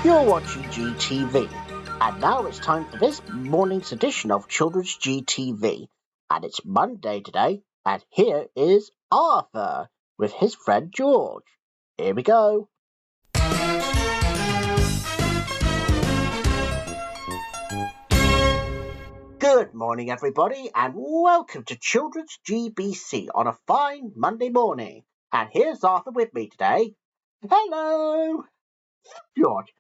You're watching GTV, and now it's time for this morning's edition of Children's GTV. And it's Monday today, and here is Arthur with his friend George. Here we go. Good morning, everybody, and welcome to Children's GBC on a fine Monday morning. And here's Arthur with me today. Hello, George.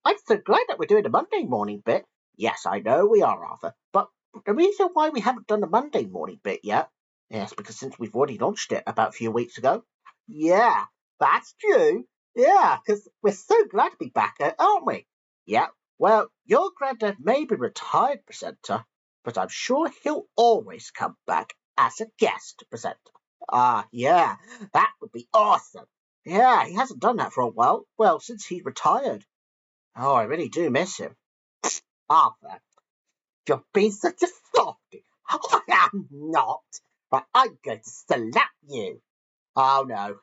I'm so glad that we're doing the Monday morning bit. Yes, I know we are, Arthur, but the reason why we haven't done the Monday morning bit yet, yes, because since we've already launched it about a few weeks ago. Yeah, that's true. Yeah, because we're so glad to be back, aren't we? Yeah, well, your granddad may be retired presenter, but I'm sure he'll always come back as a guest presenter. Yeah, that would be awesome. Yeah, he hasn't done that for a while. Well, since he retired. Oh, I really do miss him. Arthur, you're being such a softy. I am not. But I'm going to slap you. Oh, no.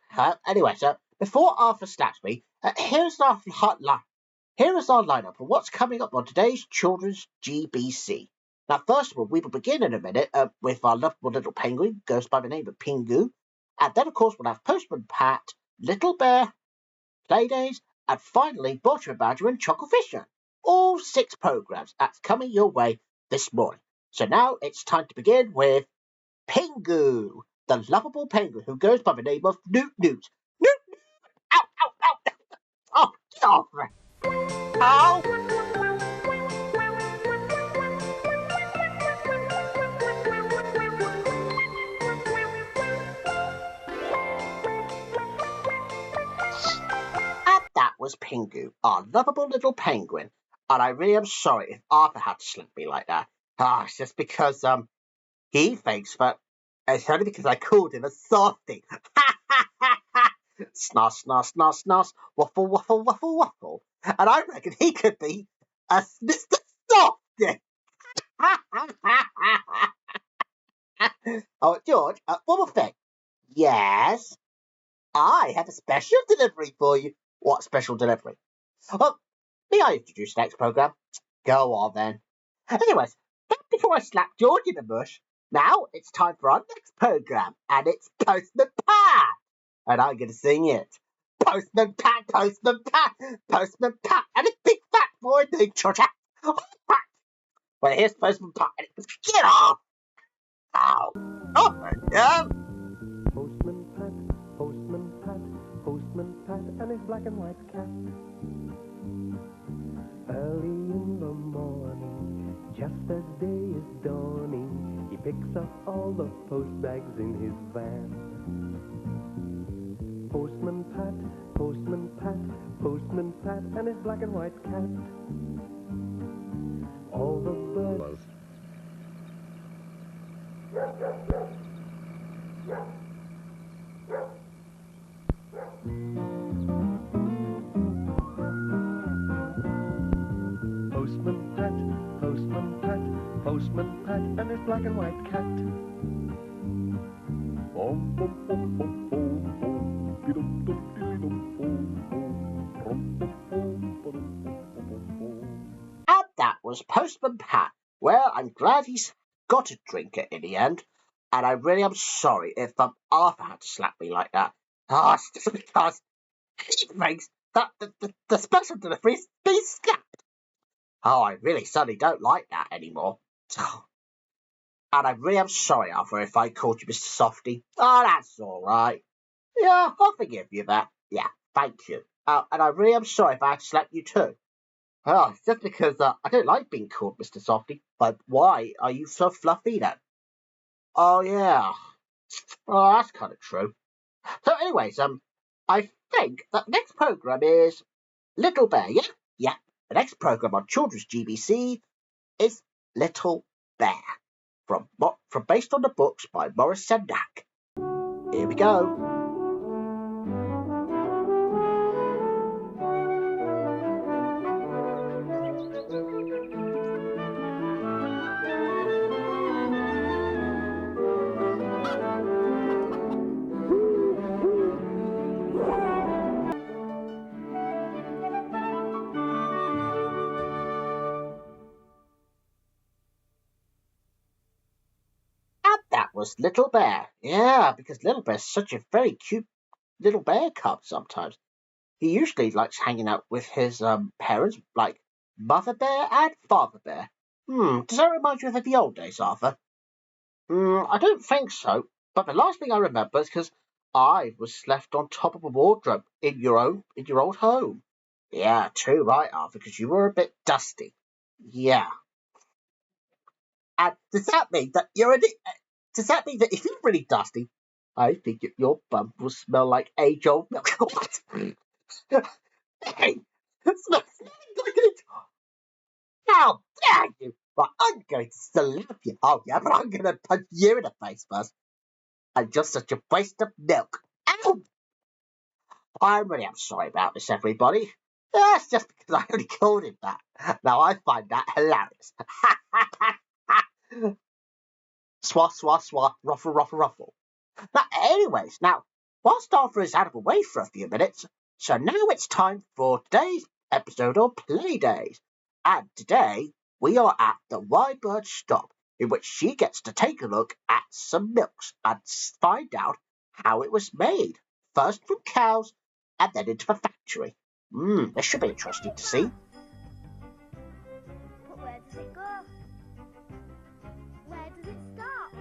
Anyway, so before Arthur slaps me, here's our hotline. Here is our lineup for what's coming up on today's Children's GBC. Now, first of all, we will begin in a minute with our lovable little penguin, who goes by the name of Pingu. And then, of course, we'll have Postman Pat, Little Bear, Playdays, and finally, Baltimore Badger and Chocolate Fisher. All 6 programs that's coming your way this morning. So now it's time to begin with Pingu, the lovable penguin who goes by the name of Newt Newt. Newt Newt! Ow, ow, ow! Oh, get off me! Ow! And that was Pingu, our lovable little penguin. And I really am sorry if Arthur had to slap me like that. It's just because he thinks that it's only because I called him a softy. Snoss, snoss, snoss, snoss, waffle, waffle, waffle, waffle. And I reckon he could be a Mr. Softy. Oh, George, one more thing. Yes, I have a special delivery for you. What special delivery? Well, may I introduce the next programme? Go on then. Anyways, before I slap George in the bush, now it's time for our next programme, and it's Postman Pat. And I'm going to sing it. Postman Pat, Postman Pat, Postman Pat, and a big fat boy named George. Well, here's Postman Pat, and it's get off! Ow! Oh, yeah. Postman Pat, Postman Pat, and his black and white cat. Early in the morning, just as day is dawning, he picks up all the post bags in his van. Postman Pat, Postman Pat, Postman Pat, and his black and white cat. All the birds. Postman Pat, Postman Pat, Postman Pat, and his black and white cat. And that was Postman Pat. Well, I'm glad he's got a drinker in the end. And I really am sorry if Arthur had to slap me like that. It's just because he thinks that the special delivery's been slapped. Oh, I really suddenly don't like that anymore. And I really am sorry, Arthur, if I called you Mr. Softy. Oh, that's all right. Yeah, I'll forgive you that. Yeah, thank you. And I really am sorry if I had to slap you too. Oh, it's just because I don't like being called Mr. Softy. But why are you so fluffy then? Oh, yeah. Oh, that's kind of true. So anyways, I think that the next programme is Little Bear, yeah? Yeah. The next programme on Children's GBC is Little Bear. From based on the books by Maurice Sendak. Here we go. was Little Bear. Yeah, because Little Bear's such a very cute little bear cub sometimes. He usually likes hanging out with his parents, like Mother Bear and Father Bear. Does that remind you of the old days, Arthur? I don't think so. But the last thing I remember is because I was left on top of a wardrobe in your old home. Yeah, too right, Arthur, because you were a bit dusty. Yeah. And does that mean that does that mean that if you're really dusty, I think your bum will smell like age-old milk? What? Hey, it smells like it. How dare you? Right, I'm going to slap you. Oh yeah, but I'm going to punch you in the face first. I'm just such a waste of milk. Ow! I'm sorry about this, everybody. That's just because I only called him that. Now I find that hilarious. Swat, swat, swat, ruffle, ruffle, ruffle. Now, whilst Arthur is out of the way for a few minutes, so now it's time for today's episode of Play Days. And today, we are at the Y-Bird stop, in which she gets to take a look at some milks and find out how it was made. First from cows, and then into the factory. This should be interesting to see. But where does it go? Where does it stop?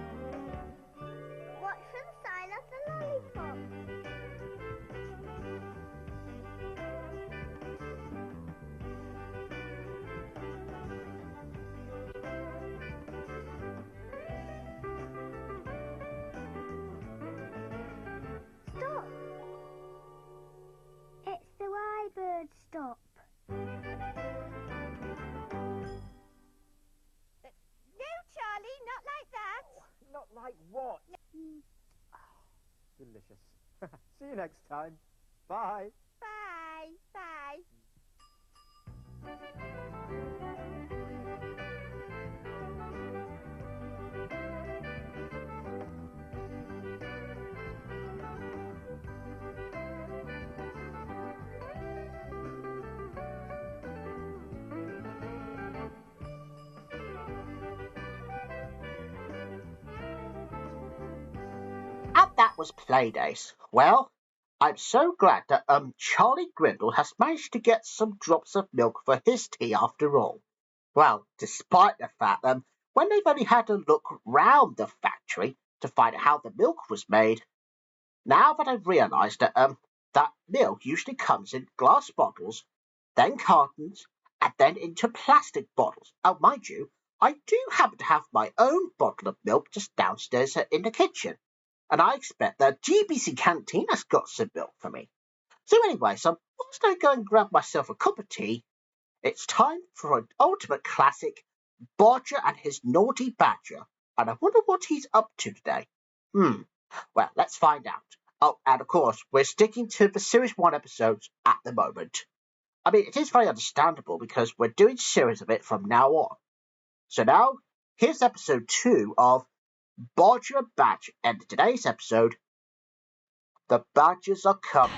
What's the sign of the lollipop? Stop! It's the Y-Bird stop. No, Charlie, not like that. Not like what? Delicious. See you next time. Bye. Bye. Bye. And that was Playdays. Well, I'm so glad that Charlie Grindle has managed to get some drops of milk for his tea after all. Well, despite the fact that when they've only had to look round the factory to find out how the milk was made, now that I've realised that that milk usually comes in glass bottles, then cartons, and then into plastic bottles. Oh, mind you, I do happen to have my own bottle of milk just downstairs in the kitchen, and I expect the GBC canteen has got some milk for me. So anyway, whilst I go and grab myself a cup of tea, it's time for an ultimate classic, Bodger and his naughty badger. And I wonder what he's up to today. Well, let's find out. Oh, and of course, we're sticking to the Series 1 episodes at the moment. I mean, it is very understandable because we're doing series of it from now on. So now, here's episode 2 of Bodger and Badger. And in today's episode, the badgers are coming.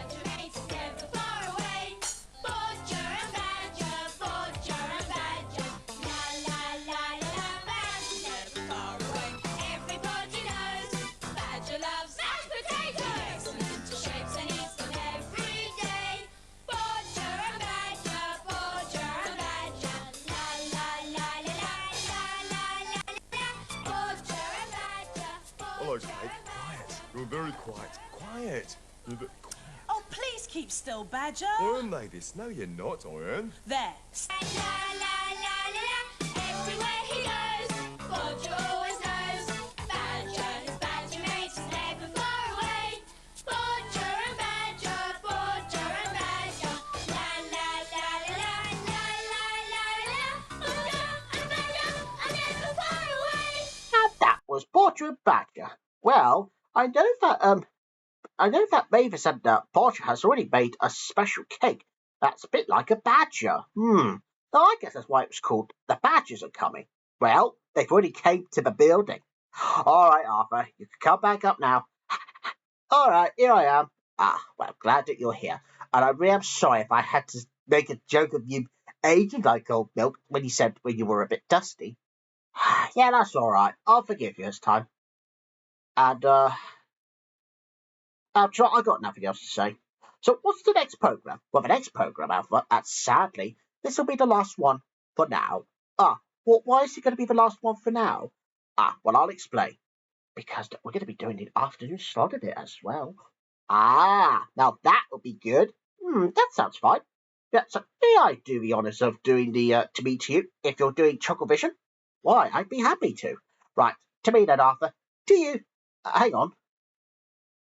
Hello, Kate. Quiet. You're very quiet. Quiet. You're a bit quiet. Oh, please keep still, Badger. I am, ladies. No, you're not, I am. There. Everywhere he goes, Bodger always knows. Badger, his badger mate is never far away. Bodger and Badger, Bodger and Badger. La la la la la la la la la. Bodger and Badger are never far away. And that was Bodger and Badger. Well, I know that Mavis and Bodger has already made a special cake that's a bit like a badger. Now, I guess that's why it was called The Badgers Are Coming. Well, they've already came to the building. All right, Arthur, you can come back up now. All right, here I am. Well, glad that you're here. And I really am sorry if I had to make a joke of you aging like old milk when you were a bit dusty. Yeah, that's all right. I'll forgive you this time. And after all, I got nothing else to say. So what's the next program? Well, the next program, Alpha, and sadly, this will be the last one for now. Well, why is it going to be the last one for now? Well, I'll explain. Because we're going to be doing the afternoon slot of it as well. Now that will be good. That sounds fine. Yeah, so may I do the honours of doing the to me to you if you're doing Chuckle Vision? Why, I'd be happy to. Right, to me then, Arthur. To you. Hang on.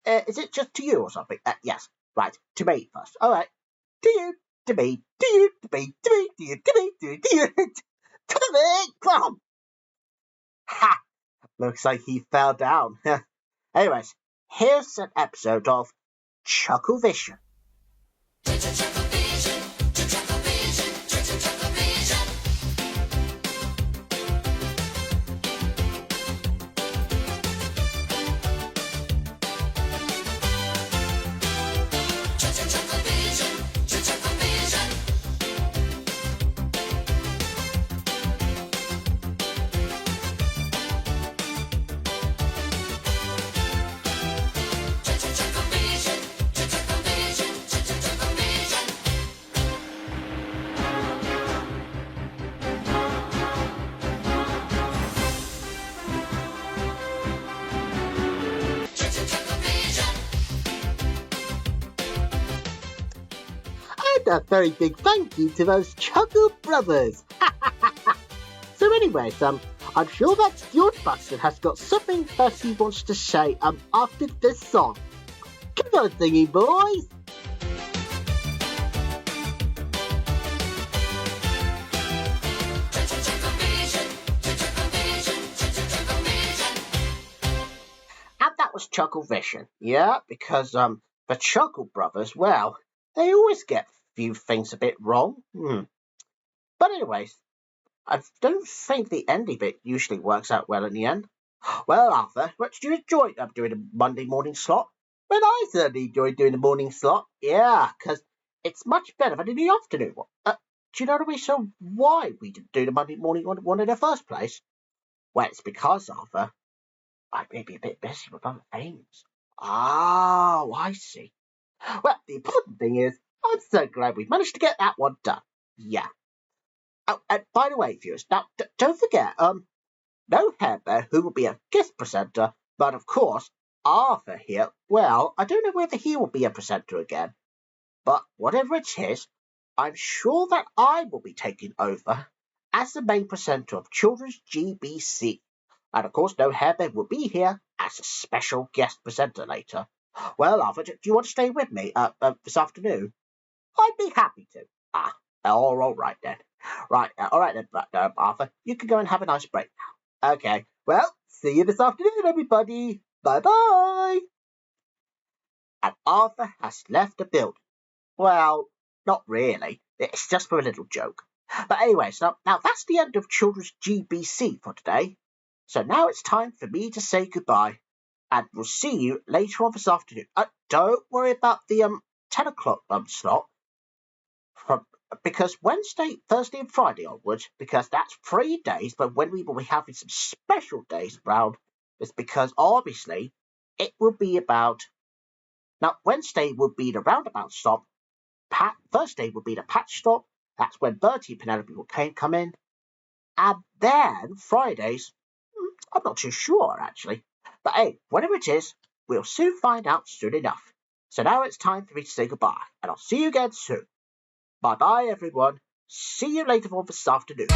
Is it just to you or something? Yes. Right, to me first. All right. To you, to me, to you, to me, to me, to you, to me, to you, to you, to me. Come on. Ha! Looks like he fell down. Anyways, here's an episode of Chuckle Vision. And a very big thank you to those Chuckle Brothers. So anyways, I'm sure that George Buxton has got something that he wants to say after this song. Come on, singing boys. And that was Chuckle Vision, yeah, because the Chuckle Brothers, well, they always get a few things a bit wrong. But anyways, I don't think the ending bit usually works out well in the end. Well, Arthur, what did you enjoy doing a Monday morning slot? Well, I certainly enjoyed doing the morning slot. Yeah, because it's much better than in the afternoon one. Do you know the reason why we didn't do the Monday morning one in the first place? Well, it's because, Arthur, I may be a bit busy with other things. Oh, I see. Well, the important thing is, I'm so glad we managed to get that one done. Yeah. Oh, and by the way, viewers, now don't forget, no Hair Bear, who will be a guest presenter, but of course, Arthur here, well, I don't know whether he will be a presenter again, but whatever it is, I'm sure that I will be taking over as the main presenter of Children's GBC. And of course, no Hair Bear will be here as a special guest presenter later. Well, Arthur, do you want to stay with me this afternoon? I'd be happy to. All right then. Right, all right then, Arthur. You can go and have a nice break now. Okay. Well, see you this afternoon, everybody. Bye-bye. And Arthur has left the building. Well, not really. It's just for a little joke. But anyway, so now that's the end of Children's GBC for today. So now it's time for me to say goodbye. And we'll see you later on this afternoon. Don't worry about the 10 o'clock slot. Because Wednesday, Thursday, and Friday onwards, because that's 3 days, but when we will be having some special days around, is because obviously it will be about. Now, Wednesday will be the roundabout stop, Thursday will be the patch stop, that's when Bertie and Penelope will come in, and then Fridays, I'm not too sure actually, but hey, whatever it is, we'll soon find out soon enough. So now it's time for me to say goodbye, and I'll see you again soon. Bye-bye, everyone. See you later on this afternoon. Bye.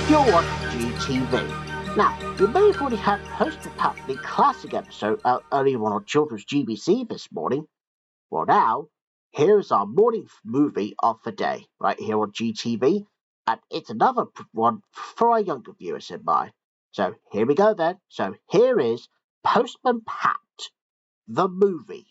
You're watching GTV. Now, you may have already had Post and Pat, the classic episode earlier on Children's GBC this morning. Well, now, here's our morning movie of the day, right here on GTV, and it's another one for our younger viewers in mind. So here we go then. So here is Postman Pat, the movie.